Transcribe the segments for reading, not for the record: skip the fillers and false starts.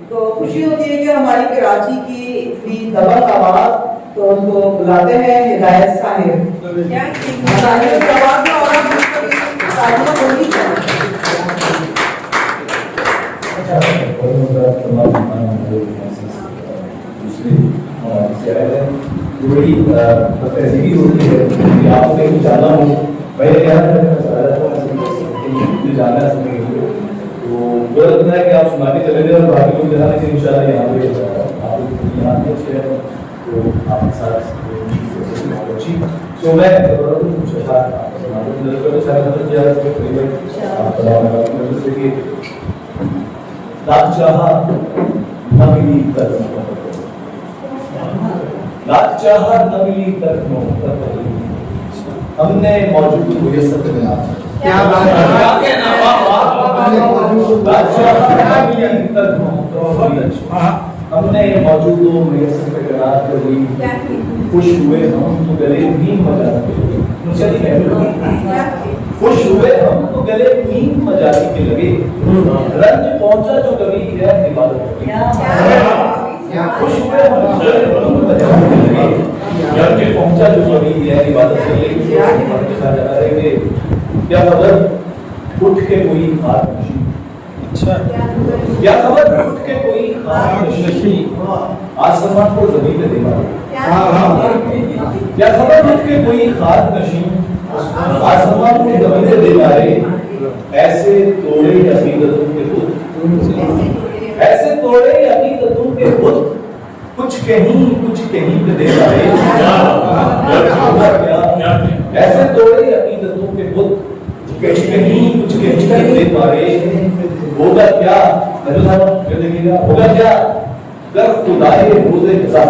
तो खुशी होती है कि हमारी कराची की भी दबंग आवाज, तो उनको बुलाते हैं हिदायत साहिब। बड़ी तहजीबी होती है कि आपको कहीं जाना हो, पहले क्या जाना है तो वो लगता है कि आप सुनाने चले जाए और बाकी लोग जहाँ से इंशाल्लाह यहाँ पे आप यहाँ पे अच्छे हैं तो आपके साथ बहुत अच्छी। सो मैं लाख चाहा न मिली तक लाख चाहा न मिली तक हमने मौजूद मुयस्सर करना। क्या बात है, हमने मौजूद मुयस्सर करार कर दी, खुश हुए हम तो गले नीम बजाते खुश हुए हम तो गले नीम बजाने के लगे, रंज पहुंचा जो कभी है इबादत खुश हुए हम तो गले नीम बजाने के लगे, रंज पहुंचा जो कभी है इबादत कर लेंगे। क्या खबर उठ के कोई खास नशी, अच्छा क्या खबर उठ के कोई खास नशी आसमान को जमीन पे देखा, क्या खबर उठ के कोई खास नशी आसमान को जमीन पे देखा रे, ऐसे तोड़े अकीदतों के बुत, ऐसे तोड़े अकीदतों के बुत, कुछ कहीं पे देखा रे, ऐसे तोड़े अकीदतों के बुत, कुछ कहीं पे देखा रे, होगा क्या देखिएगा, होगा क्या अगर खुदाए रोज़े जज़ा,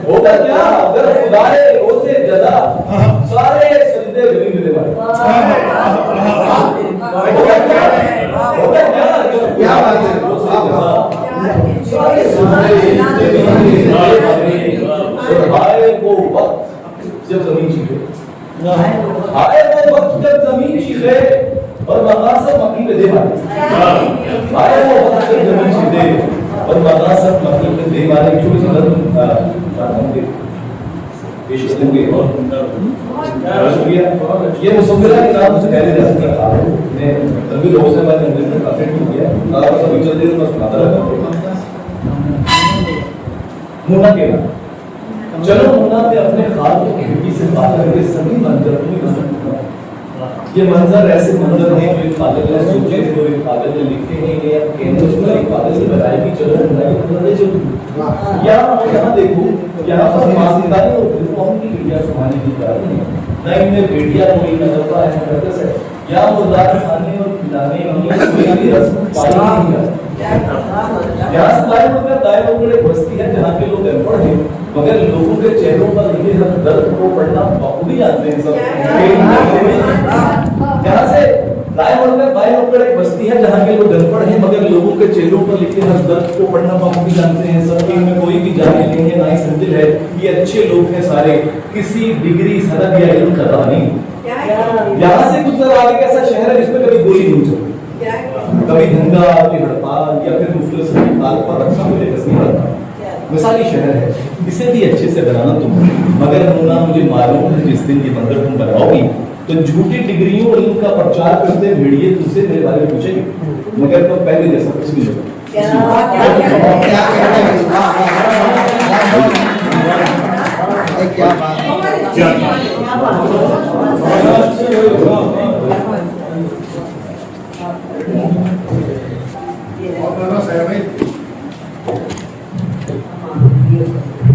होगा क्या अगर खुदाए रोज़े जज़ा सारे सजदे जमीन पे देवारे, होगा क्या क्या बात है रोज़े जज़ा सारे सजदे जमीन पे देवारे, आए वो वक्त जब जमीन चीखे, आए वो वक्त जब जमीन चीखे और मकासद मक्की पे दे मारे, आए वो वक्त जब जमीन चीखे और मकासद मक्की पे दे मारे। क्यों जरूरत होंगे पेश करेंगे और शुक्रिया। ये मुसम्मिला के नाम से पहले जा सकता था मैं तभी लोगों से मैंने अंग्रेजी में काफी किया और सभी जल्दी में सुनाता रहा। मुन्ना के नाम चलो मुन्ना पे अपने ख्वाब की खिड़की से बात करके सभी मंजर को ये मंजर ऐसे मंजर हैं जो एक कागज में सोचे थे, जो एक कागज में लिखे हैं, ये कहने उसमें एक कागज से बताया कि चलो मुन्ना के मंजर चलो यहाँ देखो, यहाँ पर मासीदानी और दिलकोम की मीडिया सुनाने की बात नहीं, न इनमें मीडिया कोई नजरता है नजर है, यहाँ मुर्दार खाने और खिलाने की कोई भी रस्म पाई नहीं जाती। यहाँ से दाएं बड़े बस्ती है जहाँ के लोग अनपढ़ हैं, मगर लोगों के चेहरों पर लिखे दर्द को पढ़ना बखूबी जानते हैं सब। यहाँ से दाएं मुड़कर एक बस्ती है जहाँ के लोग अनपढ़ हैं, मगर लोगों के चेहरों पर लिखे हर दर्द को पढ़ना बखूबी जानते हैं सब। इनमें कोई भी जाने नहीं है, ना ही संदिल है, ये अच्छे लोग हैं सारे, किसी डिग्री सनद या इल्म का नहीं। यहाँ से गुजर आगे कैसा शहर है जिसमें कभी गोली नहीं चलती, कभी दंगा कभी हड़ताल या फिर मुफलिस हड़ताल पर रखा मुझे नहीं रहता। मिसाली शहर है, इसे भी अच्छे से बनाना तुम, मगर मुन्ना मुझे मालूम है जिस दिन ये मंदिर तुम बनाओगी तो झूठी डिग्रियों और इनका प्रचार करते मीडिया तुमसे मेरे बारे में पूछेगी, मगर तो पहले जैसा कुछ नहीं होगा।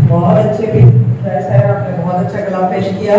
बहुत अच्छे, आपने बहुत अच्छा कलाम पेश किया।